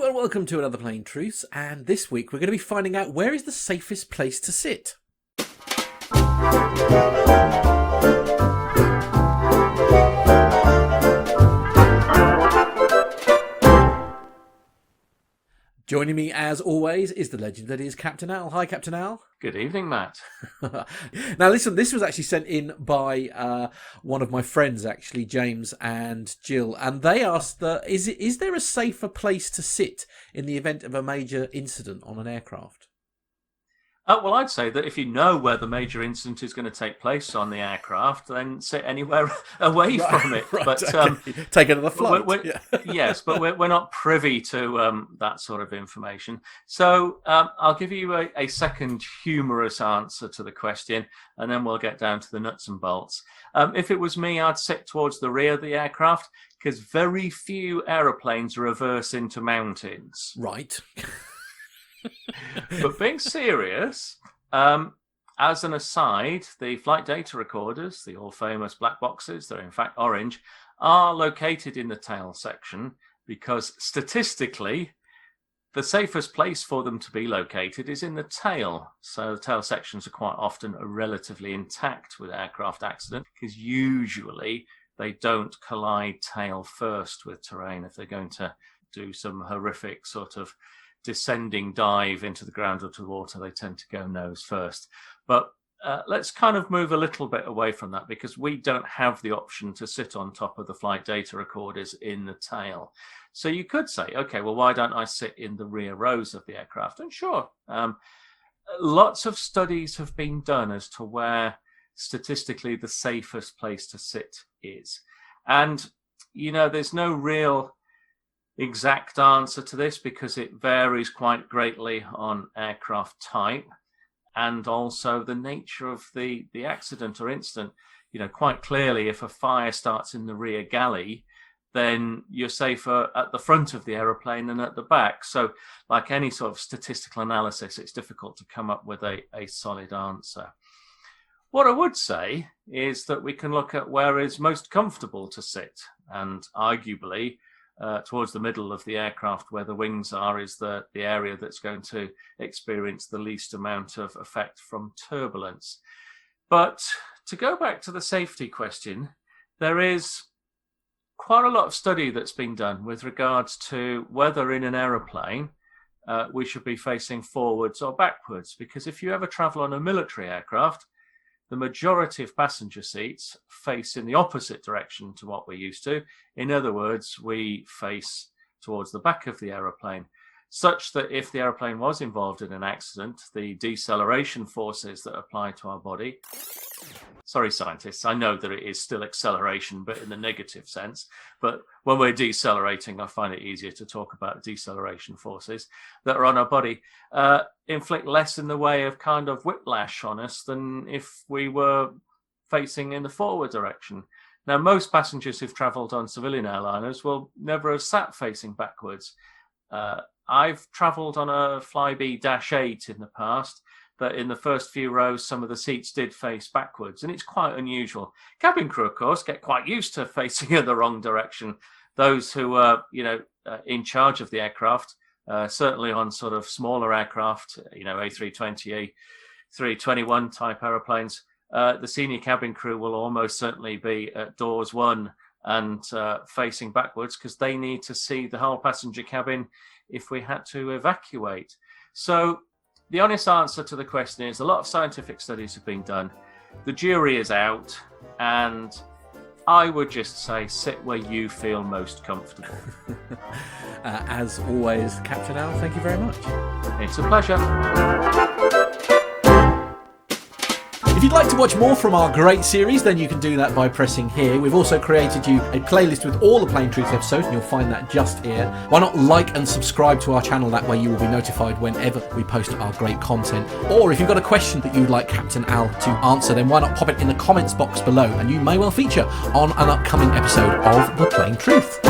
Hello and welcome to another Plain Truths, and this week we're going to be finding out where is the safest place to sit. Joining me as always is the legend that is Captain Al. Hi Captain Al. Good evening, Matt. Now listen, this was actually sent in by one of my friends, actually, James and Jill, and they asked, is there a safer place to sit in the event of a major incident on an aircraft? Well, I'd say that if you know where the major incident is going to take place on the aircraft, then sit anywhere away from it. Right, but okay. Take another flight. Yes, but we're not privy to that sort of information. So I'll give you a second humorous answer to the question, and then we'll get down to the nuts and bolts. If it was me, I'd sit towards the rear of the aircraft, because very few aeroplanes reverse into mountains. Right. But being serious, as an aside, the flight data recorders, the all famous black boxes, they're in fact orange, are located in the tail section because statistically, the safest place for them to be located is in the tail. So the tail sections are quite often relatively intact with aircraft accident because usually they don't collide tail first with terrain if they're going to do some horrific sort of descending dive into the ground or to the water. They tend to go nose first. But let's kind of move a little bit away from that because we don't have the option to sit on top of the flight data recorders in the tail. So you could say, okay, well, why don't I sit in the rear rows of the aircraft? And sure, lots of studies have been done as to where statistically the safest place to sit is. And, you know, there's no real exact answer to this because it varies quite greatly on aircraft type and also the nature of the accident or incident. You know, quite clearly, if a fire starts in the rear galley, then you're safer at the front of the aeroplane than at the back. So like any sort of statistical analysis, it's difficult to come up with a solid answer. What I would say is that we can look at where is most comfortable to sit, and arguably towards the middle of the aircraft where the wings are is the area that's going to experience the least amount of effect from turbulence. But to go back to the safety question, there is quite a lot of study that's been done with regards to whether in an aeroplane we should be facing forwards or backwards, because if you ever travel on a military aircraft, the majority of passenger seats face in the opposite direction to what we're used to. In other words, we face towards the back of the aeroplane, such that if the aeroplane was involved in an accident, the deceleration forces that apply to our body, sorry scientists, I know that it is still acceleration, but in the negative sense. But when we're decelerating, I find it easier to talk about deceleration forces that are on our body, inflict less in the way of kind of whiplash on us than if we were facing in the forward direction. Now, most passengers who've travelled on civilian airliners will never have sat facing backwards. I've travelled on a Flybe-8 in the past, that in the first few rows, some of the seats did face backwards, and it's quite unusual. Cabin crew, of course, get quite used to facing in the wrong direction. Those who are, in charge of the aircraft, certainly on sort of smaller aircraft, A320, A321 type aeroplanes, the senior cabin crew will almost certainly be at doors one and facing backwards because they need to see the whole passenger cabin if we had to evacuate. So the honest answer to the question is a lot of scientific studies have been done. The jury is out, and I would just say sit where you feel most comfortable. As always, Captain Al, thank you very much. It's a pleasure. If you'd like to watch more from our great series, then you can do that by pressing here. We've also created you a playlist with all the Plain Truth episodes, and you'll find that just here. Why not like and subscribe to our channel? That way you will be notified whenever we post our great content. Or if you've got a question that you'd like Captain Al to answer, then why not pop it in the comments box below, and you may well feature on an upcoming episode of The Plain Truth.